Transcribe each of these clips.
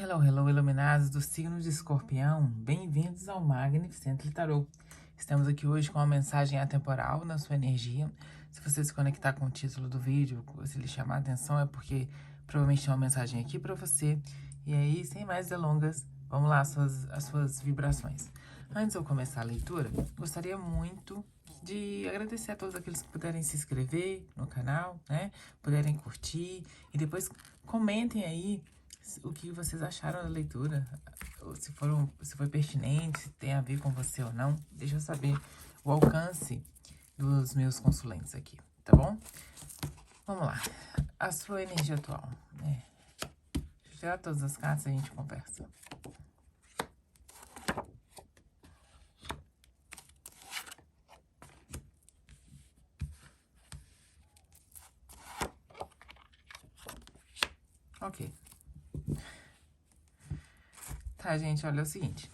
Hello, hello, iluminados do signo de Escorpião. Bem-vindos ao Magnificently Tarot. Estamos aqui hoje com uma mensagem atemporal na sua energia. Se você se conectar com o título do vídeo, se lhe chamar a atenção, é porque provavelmente tem uma mensagem aqui para você. E aí, sem mais delongas, vamos lá as suas vibrações. Antes de eu começar a leitura, gostaria muito de agradecer a todos aqueles que puderem se inscrever no canal, né? Puderem curtir e depois comentem aí o que vocês acharam da leitura, se foi pertinente, se tem a ver com você ou não. Deixa eu saber o alcance dos meus consulentes aqui, tá bom? Vamos lá. A sua energia atual, né? Deixa eu tirar todas as cartas e a gente conversa. Ok. Tá, gente, olha o seguinte.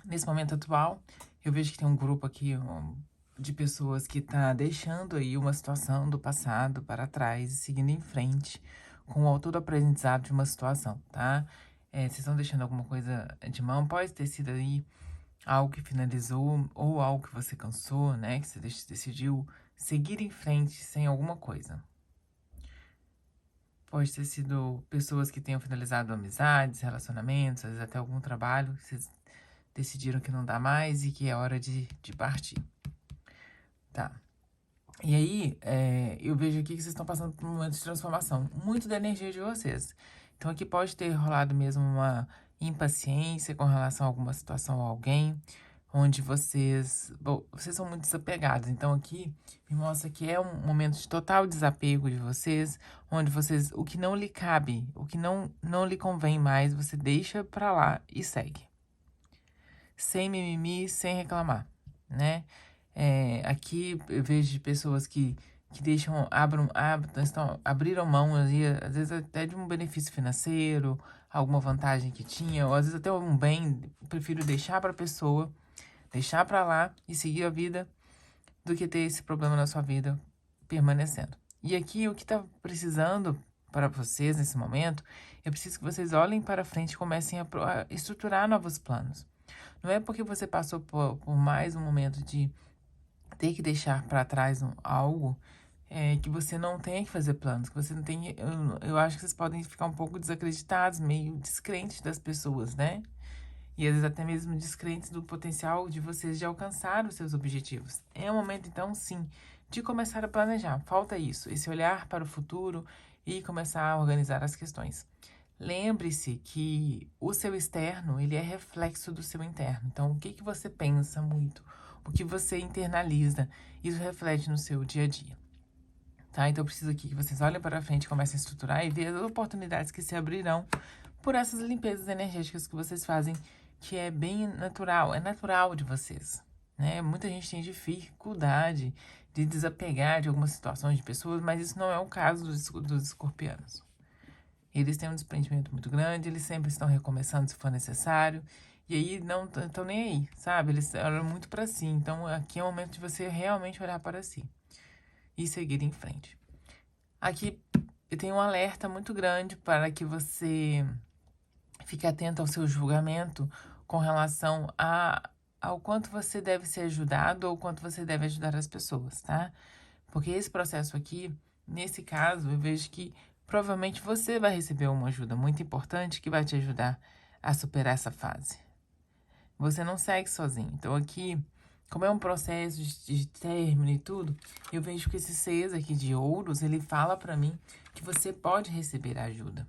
Nesse momento atual, eu vejo que tem um grupo aqui de pessoas que tá deixando aí uma situação do passado para trás e seguindo em frente com todo o aprendizado de uma situação, tá? Vocês estão deixando alguma coisa de mão, pode ter sido aí algo que finalizou ou algo que você cansou, né? Que você decidiu seguir em frente sem alguma coisa. Pode ter sido pessoas que tenham finalizado amizades, relacionamentos, às vezes até algum trabalho, que vocês decidiram que não dá mais e que é hora de partir. Tá. E aí, eu vejo aqui que vocês estão passando por um momento de transformação. Muito da energia de vocês. Então, aqui pode ter rolado mesmo uma impaciência com relação a alguma situação ou alguém, onde vocês são muito desapegados. Então, aqui me mostra que é um momento de total desapego de vocês, onde vocês, o que não lhe cabe, o que não lhe convém mais, você deixa pra lá e segue. Sem mimimi, sem reclamar, né? Aqui eu vejo pessoas que deixam, abriram mão, ali, às vezes até de um benefício financeiro, alguma vantagem que tinha, ou às vezes até um bem, prefiro deixar para a pessoa, deixar para lá e seguir a vida, do que ter esse problema na sua vida permanecendo. E aqui o que está precisando para vocês nesse momento, eu preciso que vocês olhem para frente e comecem a estruturar novos planos. Não é porque você passou por mais um momento de ter que deixar para trás algo que você não tenha que fazer planos, que você não tenha. Eu acho que vocês podem ficar um pouco desacreditados, meio descrentes das pessoas, né? E às vezes até mesmo descrentes do potencial de vocês de alcançar os seus objetivos. É o momento, então, sim, de começar a planejar. Falta isso, esse olhar para o futuro e começar a organizar as questões. Lembre-se que o seu externo, ele é reflexo do seu interno. Então, o que você pensa muito, o que você internaliza, isso reflete no seu dia a dia. Tá? Então, eu preciso aqui que vocês olhem para frente, comecem a estruturar e ver as oportunidades que se abrirão por essas limpezas energéticas que vocês fazem, que é bem natural, é natural de vocês, né? Muita gente tem dificuldade de desapegar de algumas situações de pessoas, mas isso não é o caso dos escorpianos. Eles têm um desprendimento muito grande, eles sempre estão recomeçando se for necessário. E aí não estão nem aí, sabe? Eles olham muito para si. Então aqui é o momento de você realmente olhar para si e seguir em frente. Aqui eu tenho um alerta muito grande para que você fique atento ao seu julgamento com relação ao quanto você deve ser ajudado ou quanto você deve ajudar as pessoas, tá? Porque esse processo aqui, nesse caso, eu vejo que provavelmente você vai receber uma ajuda muito importante que vai te ajudar a superar essa fase. Você não segue sozinho. Então aqui, como é um processo de término e tudo, eu vejo que esse 6 aqui de ouros, ele fala pra mim que você pode receber ajuda.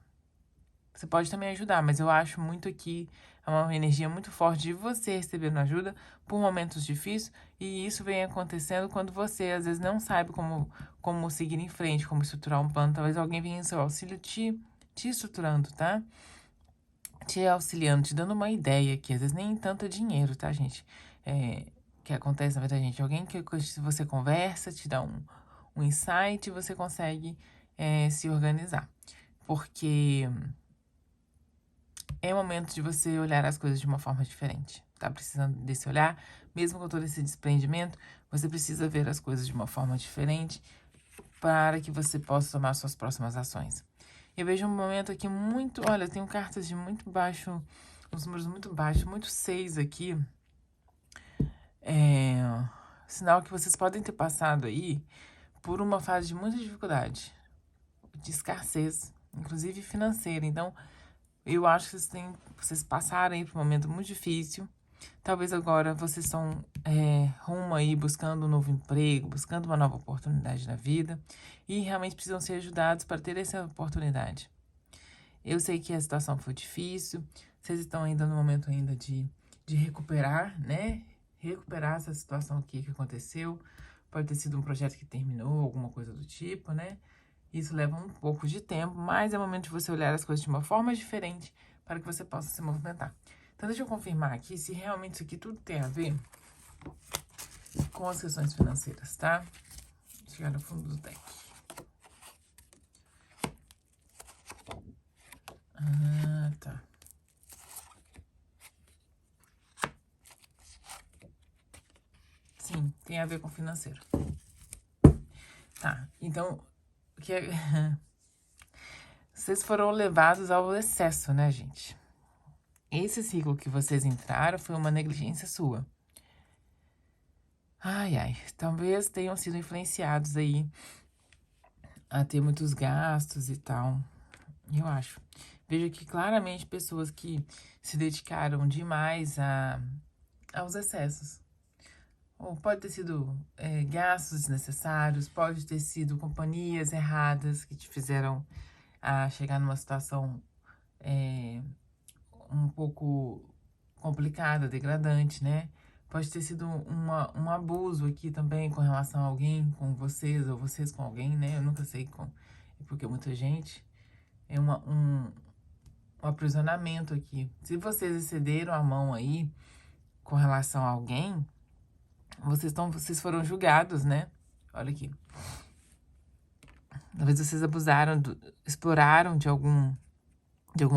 Você pode também ajudar, mas eu acho muito aqui uma energia muito forte de você recebendo ajuda por momentos difíceis, e isso vem acontecendo quando você às vezes não sabe como seguir em frente, como estruturar um plano. Talvez alguém venha em seu auxílio te estruturando, tá? Te auxiliando, te dando uma ideia aqui, às vezes nem tanto dinheiro, tá, gente? Que acontece na vida da gente. Alguém que você conversa, te dá um insight e você consegue se organizar. Porque é momento de você olhar as coisas de uma forma diferente. Tá precisando desse olhar, mesmo com todo esse desprendimento, você precisa ver as coisas de uma forma diferente para que você possa tomar suas próximas ações. Eu vejo um momento aqui muito... Olha, eu tenho cartas de muito baixo, uns números muito baixos, muito 6 aqui. Sinal que vocês podem ter passado aí por uma fase de muita dificuldade, de escassez, inclusive financeira. Então, eu acho que vocês passaram aí por um momento muito difícil. Talvez agora vocês estão rumo aí, buscando um novo emprego, buscando uma nova oportunidade na vida. E realmente precisam ser ajudados para ter essa oportunidade. Eu sei que a situação foi difícil. Vocês estão ainda no momento ainda de recuperar, né? Recuperar essa situação aqui que aconteceu. Pode ter sido um projeto que terminou, alguma coisa do tipo, né? Isso leva um pouco de tempo, mas é o momento de você olhar as coisas de uma forma diferente para que você possa se movimentar. Então, deixa eu confirmar aqui se realmente isso aqui tudo tem a ver com as questões financeiras, tá? Chegar no fundo do deck. Ah, tá. Sim, tem a ver com financeiro. Tá, então, vocês foram levados ao excesso, né, gente? Esse ciclo que vocês entraram foi uma negligência sua. Ai, ai, talvez tenham sido influenciados aí a ter muitos gastos e tal, eu acho. Vejo aqui claramente pessoas que se dedicaram demais aos excessos. Ou pode ter sido gastos desnecessários, pode ter sido companhias erradas que te fizeram chegar numa situação um pouco complicada, degradante, né? Pode ter sido um abuso aqui também com relação a alguém, com vocês, ou vocês com alguém, né? Eu nunca sei porque muita gente. É um aprisionamento aqui. Se vocês excederam a mão aí com relação a alguém, vocês foram julgados, né? Olha aqui. Talvez vocês abusaram, exploraram de alguma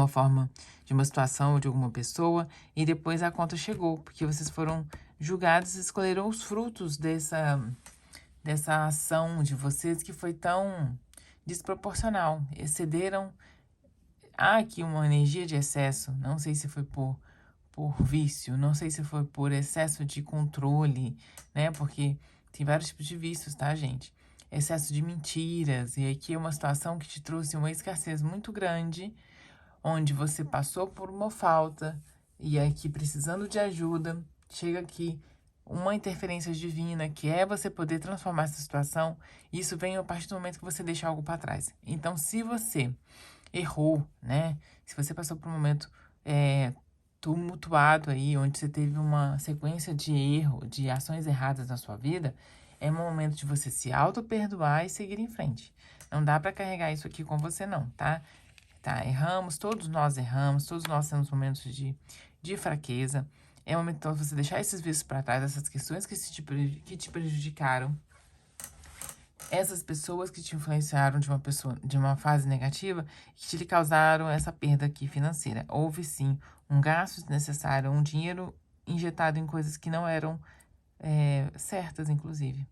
forma, de uma situação ou de alguma pessoa, e depois a conta chegou, porque vocês foram julgados e escolheram os frutos dessa ação de vocês que foi tão desproporcional. Excederam. Há aqui uma energia de excesso, não sei se foi por vício, não sei se foi por excesso de controle, né? Porque tem vários tipos de vícios, tá, gente? Excesso de mentiras, e aqui é uma situação que te trouxe uma escassez muito grande, onde você passou por uma falta, e aqui precisando de ajuda, chega aqui uma interferência divina, que é você poder transformar essa situação, e isso vem a partir do momento que você deixa algo para trás. Então, se você errou, né? Se você passou por um momento tumultuado aí, onde você teve uma sequência de erro, de ações erradas na sua vida, é um momento de você se auto-perdoar e seguir em frente. Não dá para carregar isso aqui com você não, tá? Tá, erramos, todos nós temos momentos de fraqueza. É o momento então, de você deixar esses vícios para trás, essas questões que te prejudicaram, essas pessoas que te influenciaram de uma fase negativa, que te causaram essa perda aqui financeira. Houve sim um gasto desnecessário, um dinheiro injetado em coisas que não eram certas, inclusive.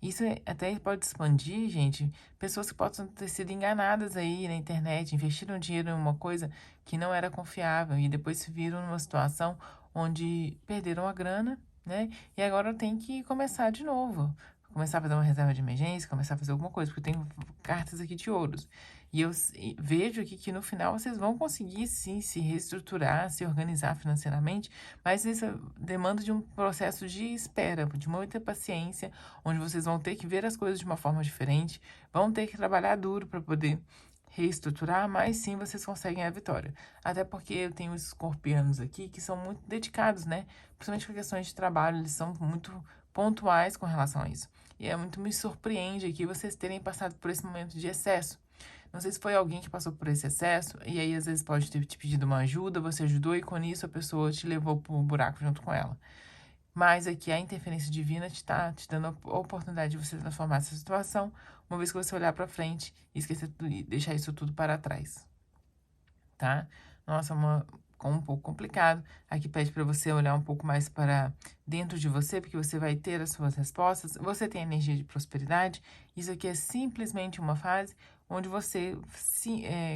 Isso até pode expandir, gente, pessoas que possam ter sido enganadas aí na internet, investiram dinheiro em uma coisa que não era confiável e depois se viram numa situação onde perderam a grana, né? E agora tem que começar de novo. Começar a fazer uma reserva de emergência, começar a fazer alguma coisa, porque tem cartas aqui de ouros. E eu vejo aqui que no final vocês vão conseguir sim se reestruturar, se organizar financeiramente, mas isso demanda de um processo de espera, de muita paciência, onde vocês vão ter que ver as coisas de uma forma diferente, vão ter que trabalhar duro para poder reestruturar, mas sim vocês conseguem a vitória. Até porque eu tenho os escorpianos aqui que são muito dedicados, né? Principalmente com questões de trabalho, eles são muito pontuais com relação a isso. E muito me surpreende aqui vocês terem passado por esse momento de excesso. Não sei se foi alguém que passou por esse excesso, e aí às vezes pode ter te pedido uma ajuda, você ajudou, e com isso a pessoa te levou pro buraco junto com ela. Mas aqui a interferência divina tá te dando a oportunidade de você transformar essa situação, uma vez que você olhar pra frente e esquecer tudo, e deixar isso tudo para trás. Tá? Nossa, um pouco complicado. Aqui pede para você olhar um pouco mais para dentro de você, porque você vai ter as suas respostas. Você tem energia de prosperidade. Isso aqui é simplesmente uma fase onde você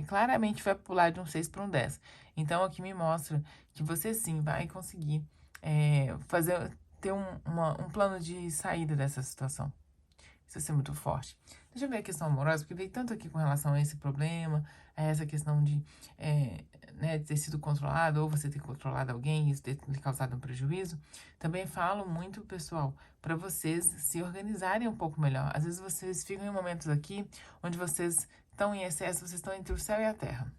claramente vai pular de um 6 para um 10. Então, aqui me mostra que você sim vai conseguir ter um plano de saída dessa situação. Isso vai ser muito forte. Deixa eu ver a questão amorosa, porque veio tanto aqui com relação a esse problema, a essa questão de né, ter sido controlado, ou você ter controlado alguém, isso ter lhe causado um prejuízo. Também falo muito, pessoal, para vocês se organizarem um pouco melhor. Às vezes vocês ficam em momentos aqui onde vocês estão em excesso, vocês estão entre o céu e a terra.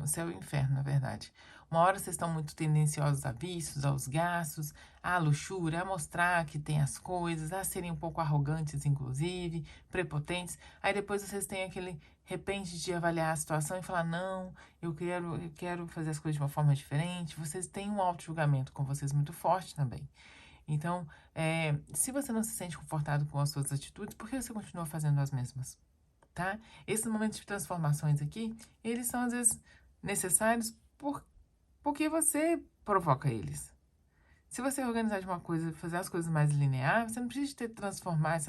O céu e o inferno, na verdade. Uma hora vocês estão muito tendenciosos a vícios, aos gastos, à luxúria, a mostrar que tem as coisas, a serem um pouco arrogantes, inclusive, prepotentes. Aí depois vocês têm aquele repente de avaliar a situação e falar, não, eu quero fazer as coisas de uma forma diferente. Vocês têm um auto-julgamento com vocês muito forte também. Então, se você não se sente confortado com as suas atitudes, por que você continua fazendo as mesmas? Tá? Esses momentos de transformações aqui, eles são às vezes necessários porque você provoca eles. Se você organizar de uma coisa, fazer as coisas mais linear, você não precisa transformar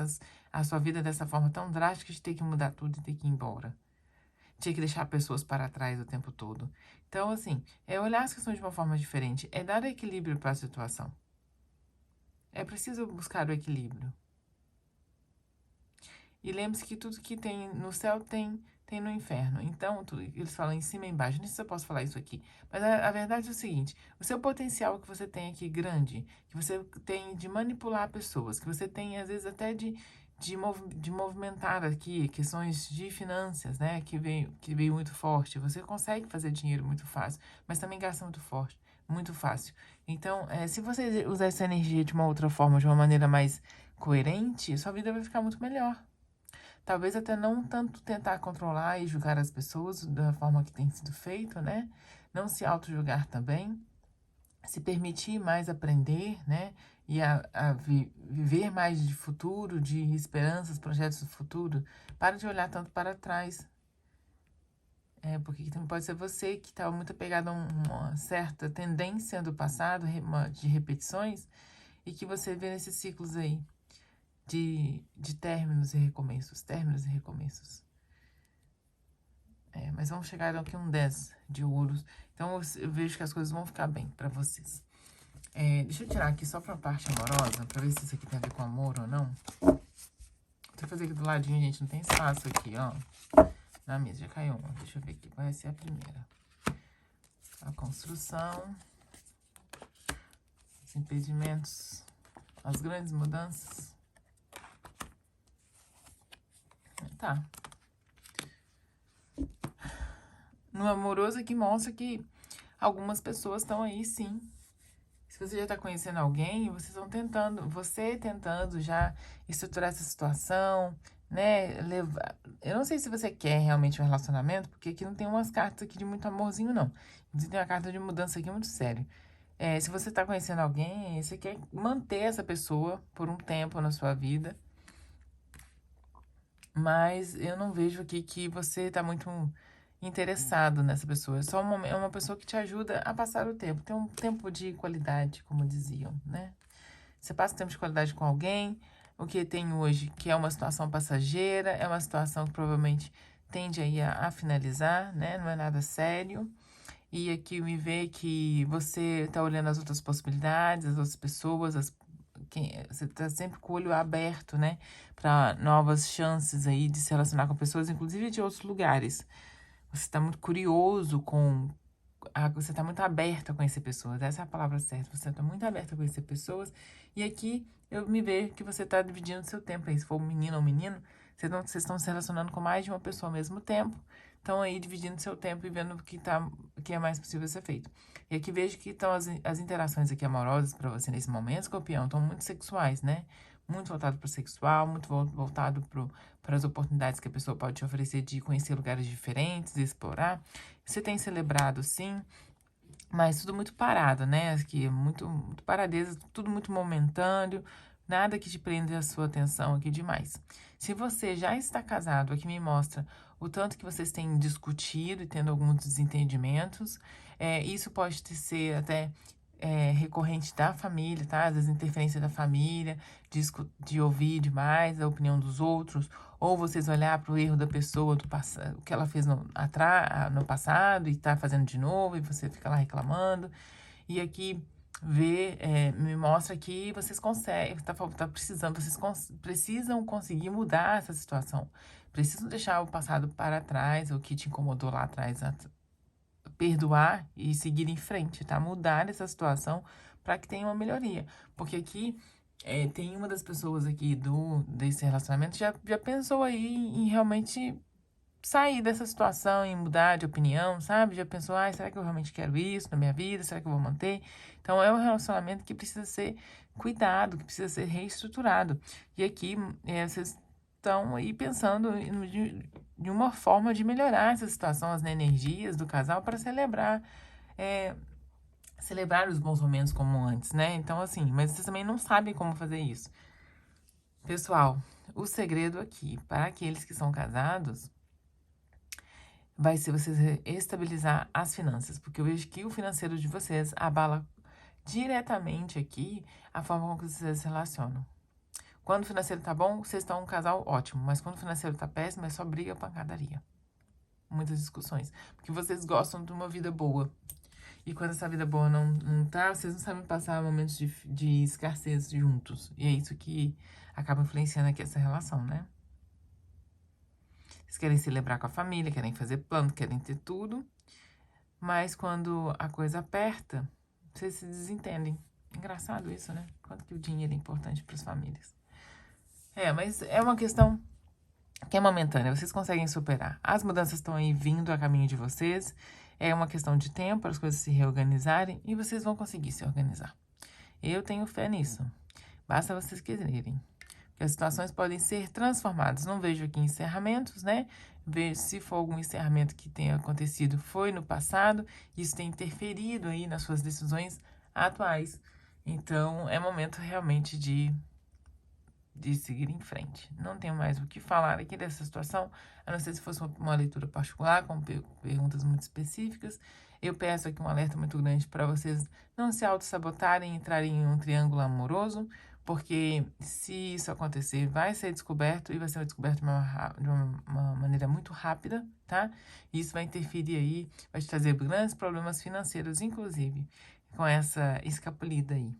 a sua vida dessa forma tão drástica de ter que mudar tudo e ter que ir embora. Tinha que deixar pessoas para trás o tempo todo. Então, assim, é olhar as questões de uma forma diferente, é dar equilíbrio para a situação. É preciso buscar o equilíbrio. E lembre-se que tudo que tem no céu tem no inferno. Então, eles falam em cima e embaixo. Nem sei se eu posso falar isso aqui. Mas a verdade é o seguinte: o seu potencial que você tem aqui grande, que você tem de manipular pessoas, que você tem, às vezes, até de movimentar aqui questões de finanças, né? Que veio muito forte. Você consegue fazer dinheiro muito fácil, mas também gasta muito forte, muito fácil. Então, se você usar essa energia de uma outra forma, de uma maneira mais coerente, sua vida vai ficar muito melhor. Talvez até não tanto tentar controlar e julgar as pessoas da forma que tem sido feito, né? Não se auto-julgar também. Se permitir mais aprender, né? E viver mais de futuro, de esperanças, projetos do futuro. Para de olhar tanto para trás. Porque também pode ser você que está muito apegado a uma certa tendência do passado, de repetições, e que você vê nesses ciclos aí. De términos e recomeços, términos e recomeços. Mas vamos chegar aqui um 10 de ouros. Então, eu vejo que as coisas vão ficar bem pra vocês. Deixa eu tirar aqui só pra parte amorosa, pra ver se isso aqui tem a ver com amor ou não. Vou fazer aqui do ladinho, gente, não tem espaço aqui, ó. Na mesa, já caiu uma. Deixa eu ver aqui, vai ser a primeira. A construção. Os impedimentos. As grandes mudanças. Tá. No amoroso aqui mostra que algumas pessoas estão aí, sim. Se você já tá conhecendo alguém, você tentando já estruturar essa situação, né? Eu não sei se você quer realmente um relacionamento, porque aqui não tem umas cartas aqui de muito amorzinho, não. Inclusive tem uma carta de mudança aqui muito sério. Se você tá conhecendo alguém, você quer manter essa pessoa por um tempo na sua vida. Mas eu não vejo aqui que você tá muito interessado nessa pessoa. É só uma pessoa que te ajuda a passar o tempo. Tem um tempo de qualidade, como diziam, né? Você passa tempo de qualidade com alguém. O que tem hoje, que é uma situação passageira, é uma situação que provavelmente tende aí a finalizar, né? Não é nada sério. E aqui me vê que você tá olhando as outras possibilidades, as outras pessoas, você tá sempre com o olho aberto, né? Para novas chances aí de se relacionar com pessoas, inclusive de outros lugares. Você tá muito curioso você tá muito aberta a conhecer pessoas. Essa é a palavra certa. Você tá muito aberta a conhecer pessoas. E aqui eu me vejo que você tá dividindo seu tempo aí. Se for um menino ou menino, vocês estão se relacionando com mais de uma pessoa ao mesmo tempo. Estão aí dividindo seu tempo e vendo o que é mais possível ser feito. E aqui vejo que estão as interações aqui amorosas para você nesse momento, escorpião, estão muito sexuais, né? Muito voltado para o sexual, muito voltado para as oportunidades que a pessoa pode te oferecer de conhecer lugares diferentes, de explorar. Você tem celebrado, sim, mas tudo muito parado, né? Aqui, muito paradeza, tudo muito momentâneo, nada que te prenda a sua atenção aqui demais. Se você já está casado, aqui me mostra o tanto que vocês têm discutido e tendo alguns desentendimentos. Isso pode ser até recorrente da família, tá? Às vezes interferência da família, de ouvir demais a opinião dos outros, ou vocês olhar para o erro da pessoa, do passado, o que ela fez no passado e tá fazendo de novo, e você fica lá reclamando. E aqui me mostra que vocês conseguem, tá precisando, precisam conseguir mudar essa situação. Precisam deixar o passado para trás, o que te incomodou lá atrás, perdoar e seguir em frente, tá? Mudar essa situação para que tenha uma melhoria. Porque aqui tem uma das pessoas aqui desse relacionamento já pensou aí em realmente sair dessa situação e mudar de opinião, sabe? Já pensou, ai, será que eu realmente quero isso na minha vida? Será que eu vou manter? Então, é um relacionamento que precisa ser cuidado, que precisa ser reestruturado. E aqui, vocês estão aí pensando de uma forma de melhorar essa situação, as energias do casal para celebrar os bons momentos como antes, né? Então, assim, mas vocês também não sabem como fazer isso. Pessoal, o segredo aqui, para aqueles que são casados, vai ser vocês estabilizar as finanças, porque eu vejo que o financeiro de vocês abala diretamente aqui a forma como vocês se relacionam. Quando o financeiro tá bom, vocês estão um casal ótimo, mas quando o financeiro tá péssimo, é só briga, pancadaria. Muitas discussões, porque vocês gostam de uma vida boa. E quando essa vida boa não tá, vocês não sabem passar momentos de escassez juntos. E é isso que acaba influenciando aqui essa relação, né? Vocês querem celebrar com a família, querem fazer plano, querem ter tudo. Mas quando a coisa aperta, vocês se desentendem. Engraçado isso, né? Quanto que o dinheiro é importante para as famílias. Mas é uma questão que é momentânea. Vocês conseguem superar. As mudanças estão aí vindo a caminho de vocês. É uma questão de tempo para as coisas se reorganizarem e vocês vão conseguir se organizar. Eu tenho fé nisso. Basta vocês quererem. Que as situações podem ser transformadas. Não vejo aqui encerramentos, né? Ver se for algum encerramento que tenha acontecido foi no passado, isso tem interferido aí nas suas decisões atuais. Então, é momento realmente de seguir em frente. Não tenho mais o que falar aqui dessa situação, a não ser se fosse uma leitura particular, com perguntas muito específicas. Eu peço aqui um alerta muito grande para vocês não se auto-sabotarem e entrarem em um triângulo amoroso, porque se isso acontecer, vai ser descoberto e vai ser descoberto de uma maneira muito rápida, tá? E isso vai interferir aí, vai te trazer grandes problemas financeiros, inclusive, com essa escapulida aí,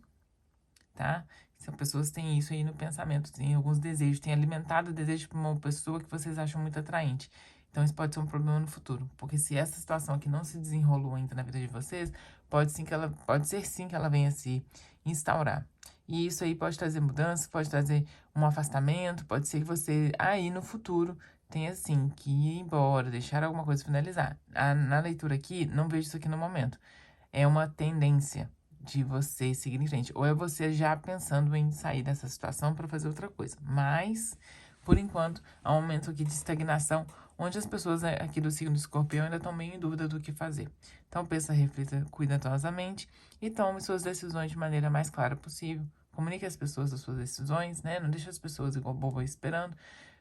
tá? São pessoas que têm isso aí no pensamento, têm alguns desejos, têm alimentado o desejo para uma pessoa que vocês acham muito atraente. Então, isso pode ser um problema no futuro, porque se essa situação aqui não se desenrolou ainda na vida de vocês, pode ser sim que ela venha se instaurar. E isso aí pode trazer mudança, pode trazer um afastamento, pode ser que você aí no futuro tenha assim que ir embora, deixar alguma coisa finalizar. Na leitura aqui, não vejo isso aqui no momento. É uma tendência de você seguir em frente. Ou é você já pensando em sair dessa situação para fazer outra coisa. Mas, por enquanto, há um momento aqui de estagnação, onde as pessoas aqui do signo do escorpião ainda estão meio em dúvida do que fazer. Então, pensa, reflita cuidadosamente e tome suas decisões de maneira mais clara possível. Comunique às pessoas as suas decisões, né? Não deixe as pessoas igual boba esperando,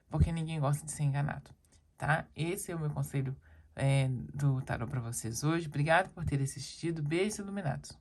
porque ninguém gosta de ser enganado, tá? Esse é o meu conselho do tarô para vocês hoje. Obrigada por ter assistido. Beijos iluminados.